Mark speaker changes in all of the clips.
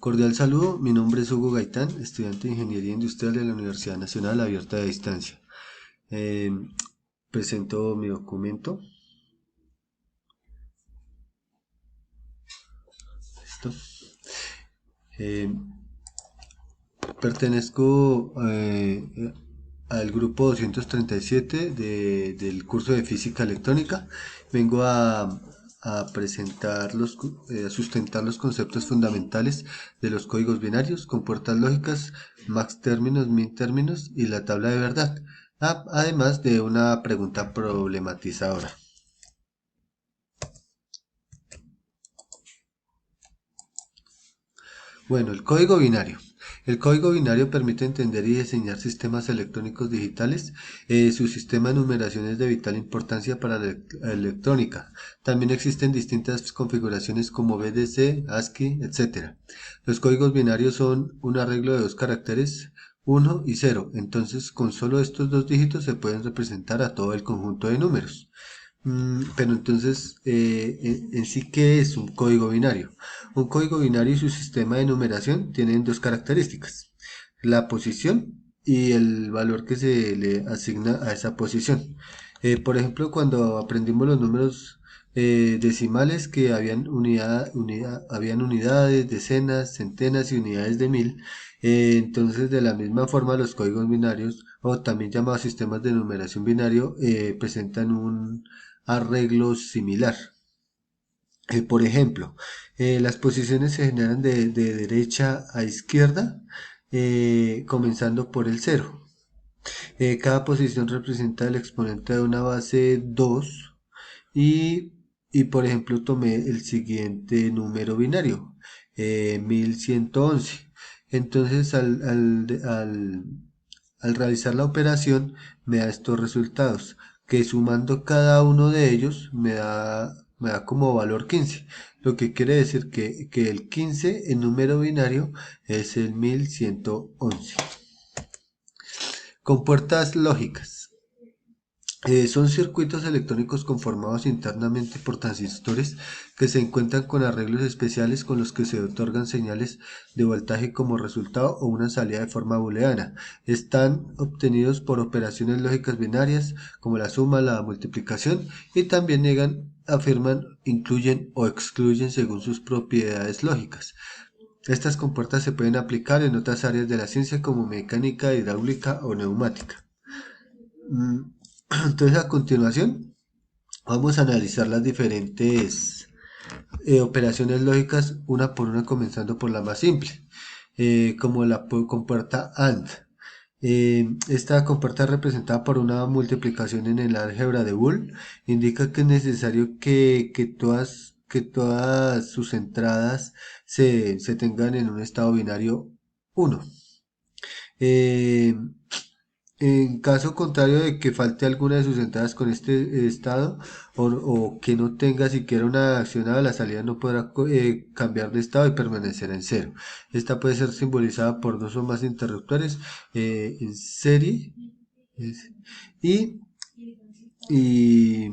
Speaker 1: Cordial saludo, mi nombre es Hugo Gaitán, estudiante de Ingeniería Industrial de la Universidad Nacional Abierta de Distancia. Eh, Presento mi documento. ¿Listo? Eh, Pertenezco al grupo 237 del curso de Física Electrónica. Vengo a presentar a sustentar los conceptos fundamentales de los códigos binarios, compuertas lógicas, max términos, min términos y la tabla de verdad, además de una pregunta problematizadora. Bueno, el código binario. El código binario permite entender y diseñar sistemas electrónicos digitales. Su sistema de numeración es de vital importancia para la electrónica. También existen distintas configuraciones como BDC, ASCII, etc. Los códigos binarios son un arreglo de dos caracteres, 1 y 0. Entonces, con solo estos dos dígitos se pueden representar a todo el conjunto de números. Pero entonces, en sí, ¿qué es un código binario? Un código binario y su sistema de numeración tienen dos características: la posición y el valor que se le asigna a esa posición. Por ejemplo, cuando aprendimos los números decimales, que habían unidades, decenas, centenas y unidades de mil. Entonces, de la misma forma, los códigos binarios, o también llamados sistemas de numeración binario, presentan un arreglo similar. Por ejemplo, las posiciones se generan de derecha a izquierda, comenzando por el cero. Cada posición representa el exponente de una base 2 y por ejemplo tomé el siguiente número binario, 1111. Entonces al realizar la operación me da estos resultados, que sumando cada uno de ellos me da como valor 15, lo que quiere decir que el 15 en número binario es el 1111. Compuertas lógicas. Son circuitos electrónicos conformados internamente por transistores que se encuentran con arreglos especiales con los que se otorgan señales de voltaje como resultado o una salida de forma booleana. Están obtenidos por operaciones lógicas binarias como la suma, la multiplicación, y también niegan, afirman, incluyen o excluyen según sus propiedades lógicas. Estas compuertas se pueden aplicar en otras áreas de la ciencia como mecánica, hidráulica o neumática. Mm, Entonces, a continuación vamos a analizar las diferentes operaciones lógicas una por una, comenzando por la más simple, como la compuerta AND. Esta compuerta, representada por una multiplicación en el álgebra de Boole, indica que es necesario que todas sus entradas se tengan en un estado binario 1. Eh, En caso contrario de que falte alguna de sus entradas con este estado, o que no tenga siquiera una accionada, la salida no podrá cambiar de estado y permanecer en cero. Esta puede ser simbolizada por dos o más interruptores en serie, es- y, y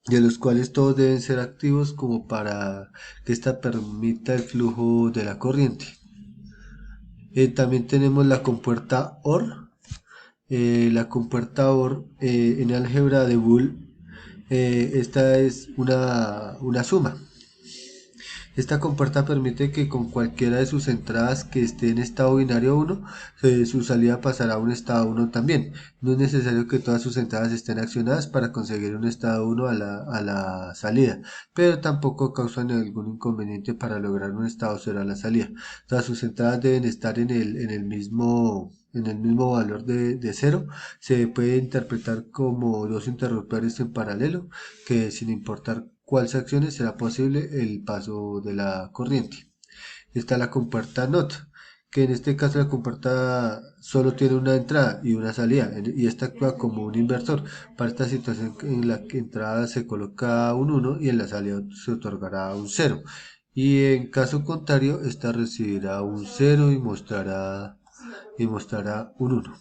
Speaker 1: de los cuales todos deben ser activos como para que ésta permita el flujo de la corriente. También tenemos la compuerta OR. La compuerta OR en álgebra de Boole, esta es una suma. Esta compuerta permite que con cualquiera de sus entradas que esté en estado binario 1, su salida pasará a un estado 1 también. No es necesario que todas sus entradas estén accionadas para conseguir un estado 1 a la salida, pero tampoco causan algún inconveniente para lograr un estado 0 a la salida. Todas sus entradas deben estar en el mismo valor de 0. Se puede interpretar como dos interruptores en paralelo, que sin importar cuál se accione será posible el paso de la corriente. Está la compuerta NOT, que en este caso la compuerta solo tiene una entrada y una salida, y esta actúa como un inversor para esta situación en la que entrada se coloca un 1 y en la salida se otorgará un 0. Y en caso contrario, esta recibirá un 0 y mostrará un 1.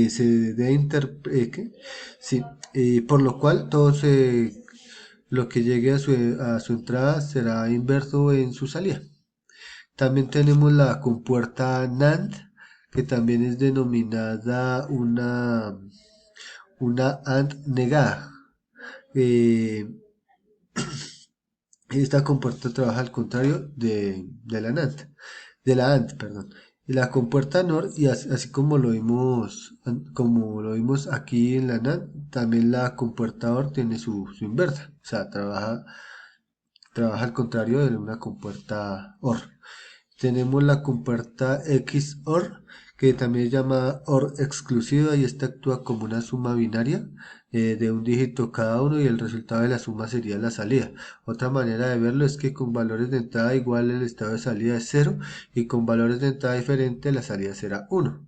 Speaker 1: Se debe ¿qué? Sí, por lo cual lo que llegue a su entrada será inverso en su salida. También tenemos la compuerta NAND, que también es denominada una AND negada. Eh, Esta compuerta trabaja al contrario de la NAND, de la AND, perdón. Y la compuerta NOR, y así como lo vimos aquí en la NAND, también la compuerta OR tiene su inversa, o sea, trabaja al contrario de una compuerta OR. Tenemos la compuerta XOR, que también es llamada OR exclusiva y esta actúa como una suma binaria de un dígito cada uno y el resultado de la suma sería la salida. Otra manera de verlo es que con valores de entrada igual el estado de salida es 0 y con valores de entrada diferente la salida será 1.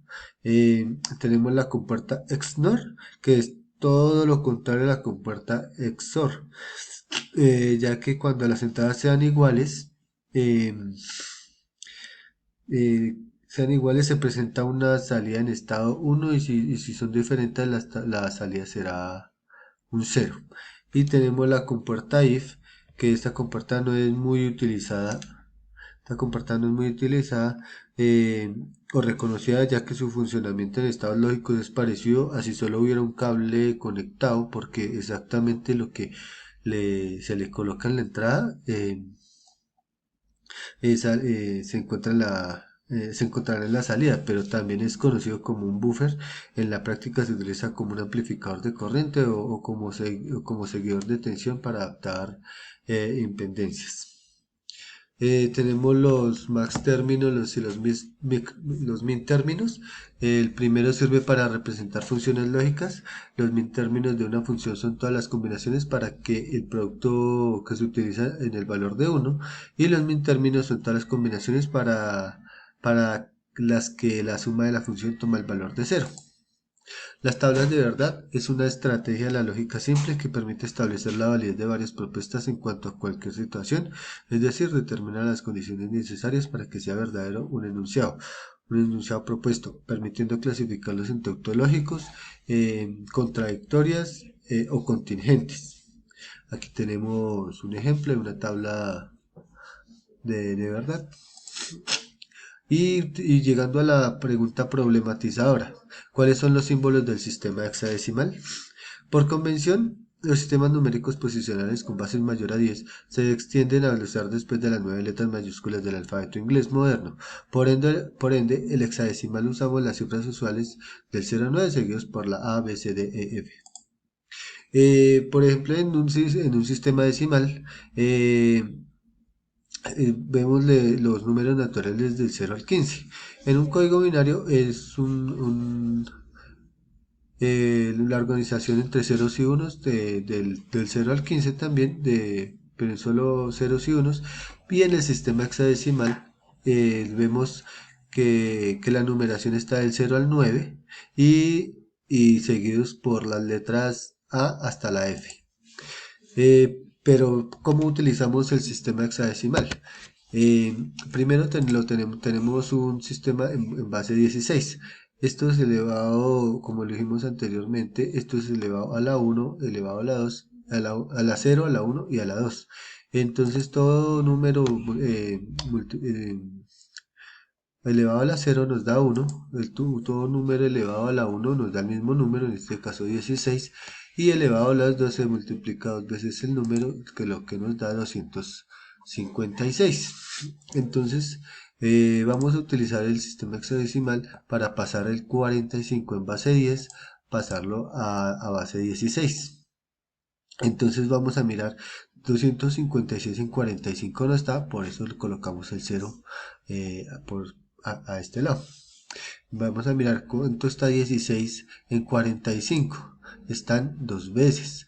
Speaker 1: Tenemos la compuerta XNOR, que es todo lo contrario a la compuerta XOR, ya que cuando las entradas sean iguales, eh, sean iguales, se presenta una salida en estado 1 y si son diferentes la salida será un 0. Y tenemos la compuerta if, que esta compuerta no es muy utilizada. Esta compuerta no es muy utilizada o reconocida, ya que su funcionamiento en estados lógicos es parecido a si solo hubiera un cable conectado, porque exactamente lo que se le coloca en la entrada se encontrará en la salida, pero también es conocido como un buffer. En la práctica se utiliza como un amplificador de corriente o como seguidor de tensión para adaptar impedancias. Tenemos los max términos y los min términos. El primero sirve para representar funciones lógicas. Los min términos de una función son todas las combinaciones para que el producto que se utiliza en el valor de 1. Y los min términos son todas las combinaciones para las que la suma de la función toma el valor de 0. Las tablas de verdad es una estrategia de la lógica simple que permite establecer la validez de varias propuestas en cuanto a cualquier situación, es decir, determinar las condiciones necesarias para que sea verdadero un enunciado propuesto, permitiendo clasificarlos en tautológicos, contradictorias o contingentes. Aquí tenemos un ejemplo de una tabla de verdad. Y llegando a la pregunta problematizadora, ¿cuáles son los símbolos del sistema hexadecimal? Por convención, los sistemas numéricos posicionales con bases mayor a 10 se extienden a usar después de las 9 letras mayúsculas del alfabeto inglés moderno. Por ende, el hexadecimal usamos las cifras usuales del 0 a 9 seguidos por la A, B, C, D, E, F. Por ejemplo, en un sistema decimal, vemos los números naturales del 0 al 15. En un código binario es la organización entre ceros y unos del 0 al 15 también, pero solo ceros y unos. Y en el sistema hexadecimal vemos que la numeración está del 0 al 9 y seguidos por las letras A hasta la F. Pero, ¿cómo utilizamos el sistema hexadecimal? Primero tenemos un sistema en base 16. Esto es elevado, como lo dijimos anteriormente, esto es elevado a la 1, elevado a la 2, a la 0, a la 1 y a la 2. Entonces todo número elevado a la 0 nos da 1, todo número elevado a la 1 nos da el mismo número, en este caso 16, y elevado a las 2 se multiplica dos veces el número, que lo que nos da 256. Entonces vamos a utilizar el sistema hexadecimal para pasar el 45 en base 10, pasarlo a base 16. Entonces vamos a mirar 256 en 45 no está, por eso le colocamos el 0 a este lado. Vamos a mirar cuánto está 16 en 45. Están dos veces,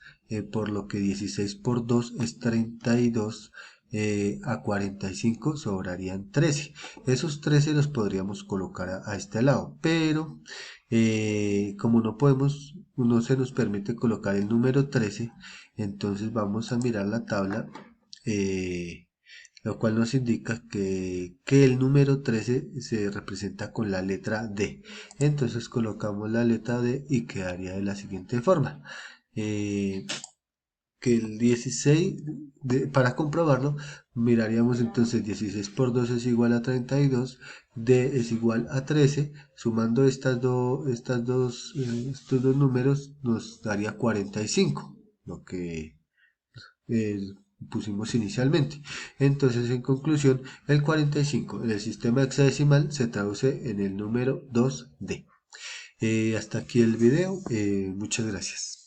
Speaker 1: por lo que 16 por 2 es 32. A 45 sobrarían 13. Esos 13 los podríamos colocar a este lado, pero como no se nos permite colocar el número 13, entonces vamos a mirar la tabla, lo cual nos indica que el número 13 se representa con la letra D. Entonces colocamos la letra D y quedaría de la siguiente forma. que el 16, para comprobarlo, miraríamos entonces 16 por 2 es igual a 32, D es igual a 13, sumando estos dos números nos daría 45, lo que eh, pusimos inicialmente. Entonces, en conclusión, el 45 en el sistema hexadecimal se traduce en el número 2D. Hasta aquí el video, muchas gracias.